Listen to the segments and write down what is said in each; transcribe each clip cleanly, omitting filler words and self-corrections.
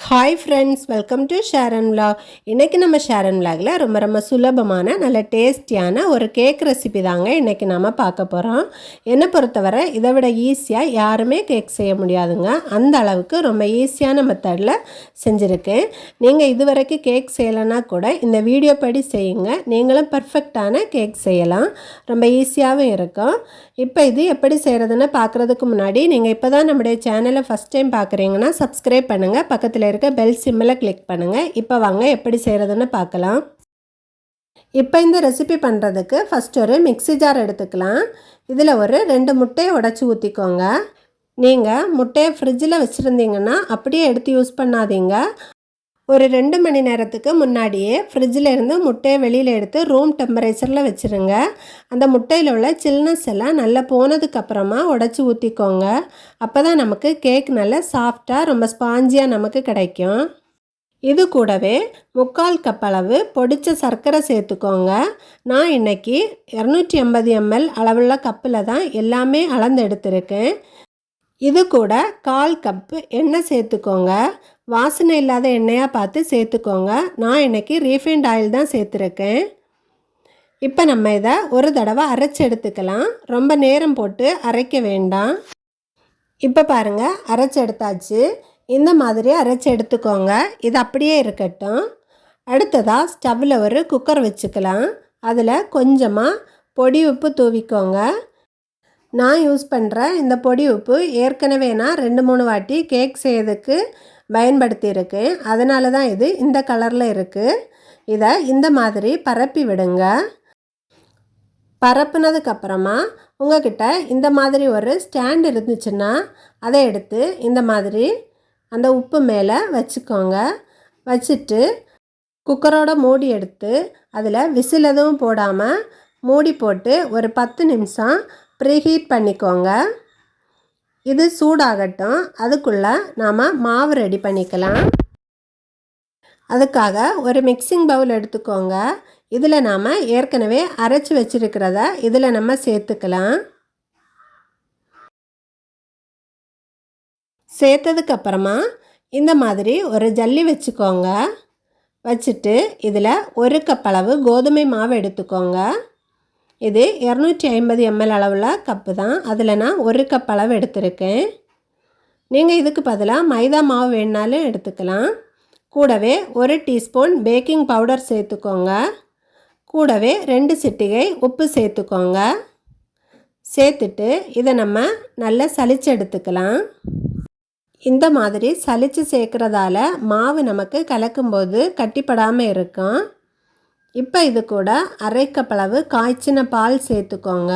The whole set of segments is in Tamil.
Hi friends, welcome to Sharon vlog. இன்றைக்கி நம்ம ஷேரன் விலாகில் ரொம்ப சுலபமான நல்ல டேஸ்டியான ஒரு கேக் ரெசிபி தாங்க இன்றைக்கி நம்ம பார்க்க போகிறோம். என்னை பொறுத்தவரை இதை விட ஈஸியாக யாருமே கேக் செய்ய முடியாதுங்க. அந்த அளவுக்கு ரொம்ப ஈஸியான மெத்தடில் செஞ்சுருக்கேன். நீங்கள் இது வரைக்கும் கேக் செய்யலைன்னா கூட இந்த வீடியோ படி செய்யுங்க, நீங்களும் பர்ஃபெக்டான கேக் செய்யலாம். ரொம்ப ஈஸியாகவும் இருக்கும். இப்போ இது எப்படி செய்கிறதுன்னு பார்க்குறதுக்கு முன்னாடி நீங்கள் இப்போ தான் நம்முடைய சேனலை ஃபஸ்ட் டைம் பார்க்குறீங்கன்னா சப்ஸ்கிரைப் பண்ணுங்கள், பக்கத்தில் இருக்க பெல் சிம்மில் கிளிக் பண்ணுங்கள். இப்போ வாங்க எப்படி செய்கிறதுன்னு பார்க்கலாம். இப்போ இந்த ரெசிபி பண்ணுறதுக்கு ஃபஸ்ட் ஒரு மிக்ஸி ஜார் எடுத்துக்கலாம். இதில் ஒரு 2 முட்டையை உடச்சி ஊற்றிக்கோங்க. நீங்கள் முட்டையை ஃப்ரிட்ஜில் வச்சுருந்தீங்கன்னா அப்படியே எடுத்து யூஸ் பண்ணாதீங்க. ஒரு 2 மணி நேரத்துக்கு முன்னாடியே ஃப்ரிட்ஜில் இருந்து முட்டையை வெளியில் எடுத்து ரூம் டெம்பரேச்சரில் வச்சுருங்க. அந்த முட்டையில் உள்ள சில்னஸ் எல்லாம் நல்லா போனதுக்கப்புறமா உடச்சி ஊற்றிக்கோங்க. அப்போ தான் நமக்கு கேக் நல்லா சாஃப்டாக ரொம்ப ஸ்பாஞ்சியாக நமக்கு கிடைக்கும். இது கூடவே 3/4 கப் அளவு பொடித்த சர்க்கரை சேர்த்துக்கோங்க. நான் இன்றைக்கி 250 ml அளவுள்ள கப்பில் தான் எல்லாமே அளந்து எடுத்திருக்கேன். இது கூட 1/4 கப்பு எண்ணெய் சேர்த்துக்கோங்க. வாசனை இல்லாத எண்ணெயாக பார்த்து சேர்த்துக்கோங்க. நான் இன்றைக்கி ரீஃபைண்ட் ஆயில் தான் சேர்த்துருக்கேன். இப்போ நம்ம இதை ஒரு தடவை அரைச்சி எடுத்துக்கலாம். ரொம்ப நேரம் போட்டு அரைக்க வேண்டாம். இப்போ பாருங்கள், அரைச்சி எடுத்தாச்சு. இந்த மாதிரி அரைச்சி எடுத்துக்கோங்க. இது அப்படியே இருக்கட்டும். அடுத்ததாக ஸ்டவ்வில் ஒரு குக்கர் வச்சுக்கலாம். அதில் கொஞ்சமாக பொடி உப்பு தூவிக்கோங்க. நான் யூஸ் பண்ணுற இந்த பொடி உப்பு ஏற்கனவே நான் 2-3 வாட்டி கேக் செய்யறதுக்கு பயன்படுத்தியிருக்கேன். அதனால தான் இது இந்த கலரில் இருக்குது. இதை இந்த மாதிரி பரப்பி விடுங்க. பரப்புனதுக்கப்புறமா உங்கள்கிட்ட இந்த மாதிரி ஒரு ஸ்டாண்ட் இருந்துச்சுன்னா அதை எடுத்து இந்த மாதிரி அந்த உப்பு மேலே வச்சுக்கோங்க. வச்சுட்டு குக்கரோட மூடி எடுத்து அதில் விசில் எதுவும் போடாமல் மூடி போட்டு ஒரு 10 நிமிஷம் ப்ரீஹீட் பண்ணிக்கோங்க. இது சூடாகட்டும். அதுக்குள்ளே நாம் மாவு ரெடி பண்ணிக்கலாம். அதுக்காக ஒரு மிக்சிங் பவுல் எடுத்துக்கோங்க. இதில் நாம் ஏற்கனவே அரைச்சி வச்சுருக்கிறத இதில் நம்ம சேர்த்துக்கலாம். சேர்த்ததுக்கப்புறமா இந்த மாதிரி ஒரு ஜல்லி வச்சுக்கோங்க. வச்சுட்டு இதில் 1 கப் அளவு கோதுமை மாவு எடுத்துக்கோங்க. இது 250 ml அளவில் கப்பு தான். அதில் நான் 1 கப் அளவு எடுத்திருக்கேன். நீங்கள் இதுக்கு பதிலாக மைதா மாவு வேணுனாலும் எடுத்துக்கலாம். கூடவே 1 டீஸ்பூன் பேக்கிங் பவுடர் சேர்த்துக்கோங்க. கூடவே 2 சிட்டிகை உப்பு சேர்த்துக்கோங்க. சேர்த்துட்டு இதை நம்ம நல்லா சலிச்சு எடுத்துக்கலாம். இந்த மாதிரி சலிச்சு சேர்க்குறதால மாவு நமக்கு கலக்கும்போது கட்டிப்படாமல் இருக்கும். இப்போ இது கூட 1/2 கப் அளவு காய்ச்சின பால் சேர்த்துக்கோங்க.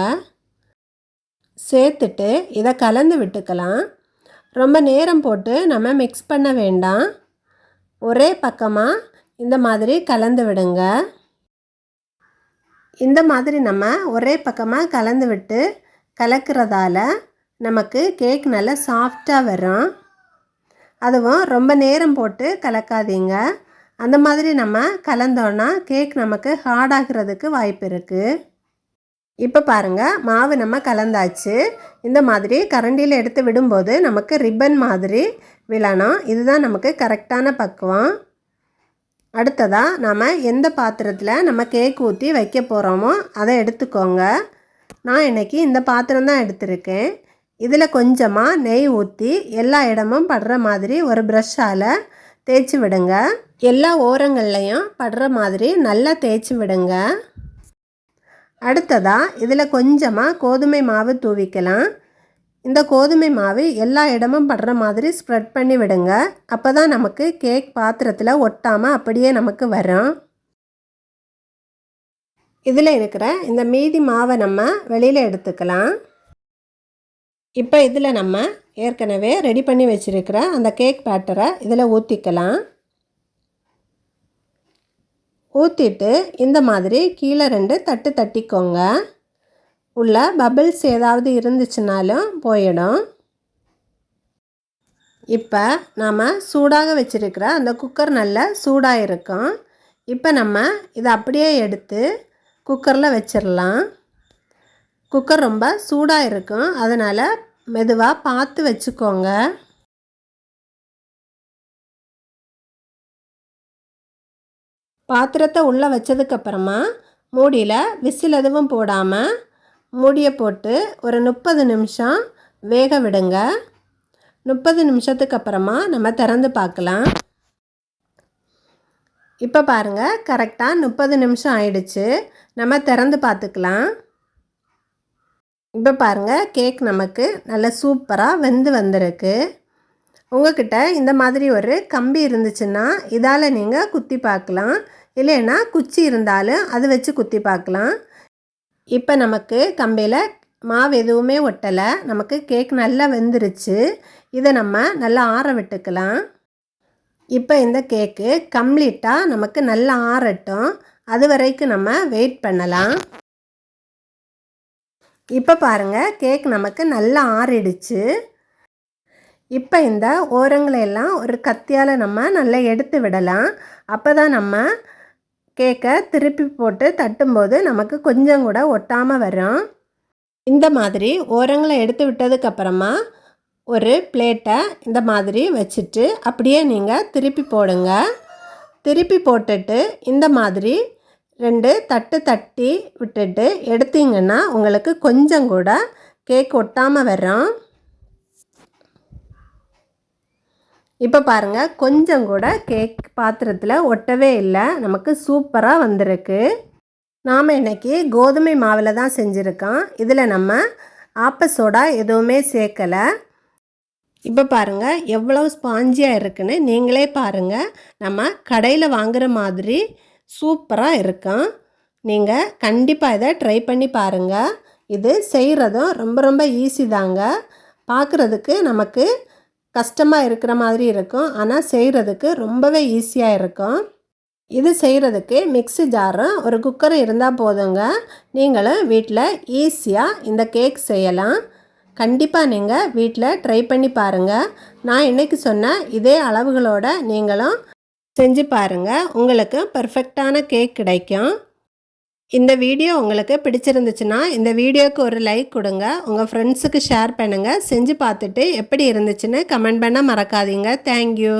சேர்த்துட்டு இதை கலந்து விட்டுக்கலாம். ரொம்ப நேரம் போட்டு நம்ம மிக்ஸ் பண்ண வேண்டாம். ஒரே பக்கமாக இந்த மாதிரி கலந்து விடுங்க. இந்த மாதிரி நம்ம ஒரே பக்கமாக கலந்து விட்டு கலக்கிறதால நமக்கு கேக் நல்லா சாஃப்டாக வரும். அதுவும் ரொம்ப நேரம் போட்டு கலக்காதீங்க. அந்த மாதிரி நம்ம கலந்தோன்னா கேக் நமக்கு ஹார்டாகிறதுக்கு வாய்ப்பு இருக்குது. இப்போ பாருங்கள், மாவு நம்ம கலந்தாச்சு. இந்த மாதிரி கரண்டியில் எடுத்து விடும்போது நமக்கு ரிப்பன் மாதிரி விழணும். இதுதான் நமக்கு கரெக்டான பக்குவம். அடுத்ததாக நம்ம எந்த பாத்திரத்தில் நம்ம கேக் ஊற்றி வைக்க போகிறோமோ அதை எடுத்துக்கோங்க. நான் இன்றைக்கி இந்த பாத்திரம் தான் எடுத்திருக்கேன். இதில் கொஞ்சமாக நெய் ஊற்றி எல்லா இடமும் படுற மாதிரி ஒரு ப்ரஷ்ஷால் தேய்ச்சி விடுங்க. எல்லா ஓரங்கள்லையும் படுற மாதிரி நல்லா தேய்ச்சி விடுங்க. அடுத்ததாக இதில் கொஞ்சமாக கோதுமை மாவு தூவிக்கலாம். இந்த கோதுமை மாவு எல்லா இடமும் படுற மாதிரி ஸ்ப்ரெட் பண்ணி விடுங்க. அப்போ தான் நமக்கு கேக் பாத்திரத்தில் ஒட்டாமல் அப்படியே நமக்கு வரும். இதில் இருக்கிற இந்த மீதி மாவை நம்ம வெளியில் எடுத்துக்கலாம். இப்போ இதில் நம்ம ஏற்கனவே ரெடி பண்ணி வச்சுருக்கிற அந்த கேக் பேட்டரை இதில் ஊற்றிக்கலாம். ஊற்றிட்டு இந்த மாதிரி கீழே 2 தட்டு தட்டிக்கோங்க. உள்ள பபிள்ஸ் ஏதாவது இருந்துச்சுனாலும் போயிடும். இப்போ நாம் சூடாக வச்சுருக்கிற அந்த குக்கர் நல்லா சூடாக இருக்கும். இப்போ நம்ம இதை அப்படியே எடுத்து குக்கரில் வச்சிடலாம். குக்கர் ரொம்ப சூடாக இருக்கும், அதனால் மெதுவாக பார்த்து வச்சுக்கோங்க. பாத்திரத்தை உள்ளே வச்சதுக்கப்புறமா மூடியில் விசில் எதுவும் போடாமல் மூடியை போட்டு ஒரு 30 நிமிஷம் வேக விடுங்க. 30 நிமிஷத்துக்கு அப்புறமா நம்ம திறந்து பார்க்கலாம். இப்போ பாருங்கள், கரெக்டாக 30 நிமிஷம் ஆயிடுச்சு. நம்ம திறந்து பார்த்துக்கலாம். இப்போ பாருங்கள், கேக் நமக்கு நல்ல சூப்பராக வெந்து வந்திருக்கு. உங்கள்கிட்ட இந்த மாதிரி ஒரு கம்பி இருந்துச்சுன்னா இதால் நீங்கள் குத்தி பார்க்கலாம். இல்லைன்னா குச்சி இருந்தாலும் அது வச்சு குத்தி பார்க்கலாம். இப்போ நமக்கு கம்பியில் மாவு எதுவுமே ஒட்டலை. நமக்கு கேக் நல்லா வெந்துருச்சு. இதை நம்ம நல்லா ஆற விட்டுக்கலாம். இப்போ இந்த கேக்கு கம்ப்ளீட்டாக நமக்கு நல்லா ஆறட்டும். அது வரைக்கும் நம்ம வெயிட் பண்ணலாம். இப்போ பாருங்கள், கேக் நமக்கு நல்லா ஆறிடுச்சு. இப்போ இந்த ஓரங்களையெல்லாம் ஒரு கத்தியால் நம்ம நல்லா எடுத்து விடலாம். அப்போ தான் நம்ம கேக்கை திருப்பி போட்டு தட்டும்போது நமக்கு கொஞ்சம் கூட ஒட்டாமல் வரும். இந்த மாதிரி ஓரங்களை எடுத்து விட்டதுக்கப்புறமா ஒரு பிளேட்டை இந்த மாதிரி வச்சுட்டு அப்படியே நீங்கள் திருப்பி போடுங்க. திருப்பி போட்டுட்டு இந்த மாதிரி 2 தட்டு தட்டி விட்டுட்டு எடுத்தீங்கன்னா உங்களுக்கு கொஞ்சம் கூட கேக் ஒட்டாமல் வரும். இப்போ பாருங்கள், கொஞ்சம் கூட கேக் பாத்திரத்தில் ஒட்டவே இல்லை. நமக்கு சூப்பராக வந்திருக்கு. நாம் இன்றைக்கி கோதுமை மாவில் தான் செஞ்சுருக்கோம். இதில் நம்ம ஆப்ப சோடா எதுவுமே சேர்க்கலை. இப்போ பாருங்கள், எவ்வளோ ஸ்பாஞ்சியாக இருக்குன்னு நீங்களே பாருங்கள். நம்ம கடையில் வாங்குகிற மாதிரி சூப்பராக இருக்கும். நீங்கள் கண்டிப்பாக இதை ட்ரை பண்ணி பாருங்கள். இது செய்கிறதும் ரொம்ப ரொம்ப ஈஸி தாங்க. பார்க்குறதுக்கு நமக்கு கஷ்டமாக இருக்கிற மாதிரி இருக்கும், ஆனால் செய்கிறதுக்கு ரொம்பவே ஈஸியாக இருக்கும். இது செய்கிறதுக்கு மிக்ஸி ஜாரும் ஒரு குக்கரும் இருந்தால் போதுங்க. நீங்களும் வீட்டில் ஈஸியாக இந்த கேக் செய்யலாம். கண்டிப்பாக நீங்கள் வீட்டில் ட்ரை பண்ணி பாருங்கள். நான் இன்றைக்கி சொன்ன இதே அளவுகளோடு நீங்களும் செஞ்சு பாருங்கள். உங்களுக்கு பர்ஃபெக்டான கேக் கிடைக்கும். இந்த வீடியோ உங்களுக்கு பிடிச்சிருந்துச்சுன்னா இந்த வீடியோவுக்கு ஒரு லைக் கொடுங்க. உங்கள் ஃப்ரெண்ட்ஸுக்கு ஷேர் பண்ணுங்கள். செஞ்சு பார்த்துட்டு எப்படி இருந்துச்சுன்னு கமெண்ட் பண்ண மறக்காதீங்க. தேங்க்யூ.